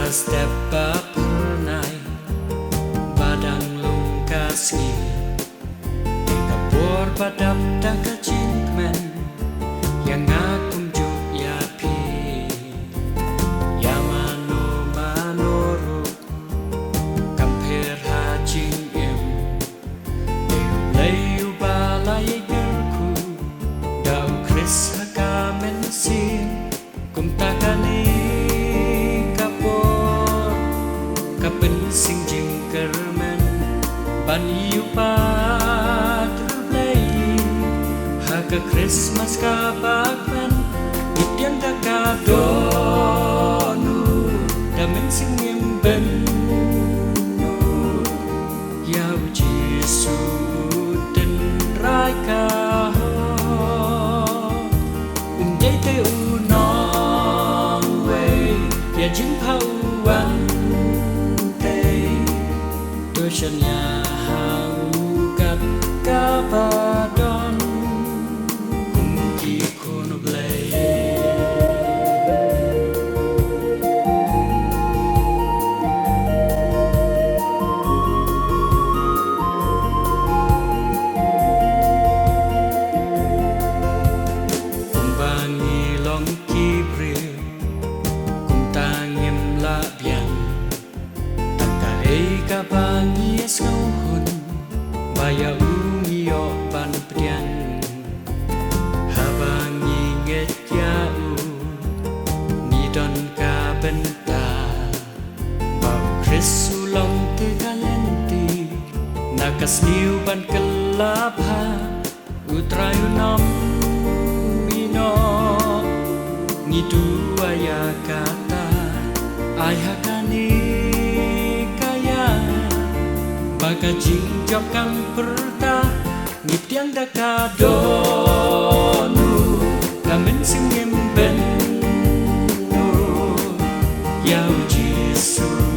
Step up pernai badang lung kasih kapur padap dah kacingmen yang akum juk yapi yamano manoro kampir hajing im leyu balai gerku dau kris hakamen sin kum takani sing jing kermen ban iu patruplay haga Christmas ka bakman itian da ka donu damen sing imben ya Jesu den rai ka dei te unong way ya jing pauan Senya haukat kabadon kumki kuno blay kumbangi long kibril kumtangim labian kabangi esauhun baya ungiyo pan pedian habangi ngetyau nidon ka benta bau krisulong te kalenti nakas niu ban kelabha utrayunam mino ngidu aya kata ayakani baga jingjok kang perta ngitiang da kadonu kamen sing imben ya Jesu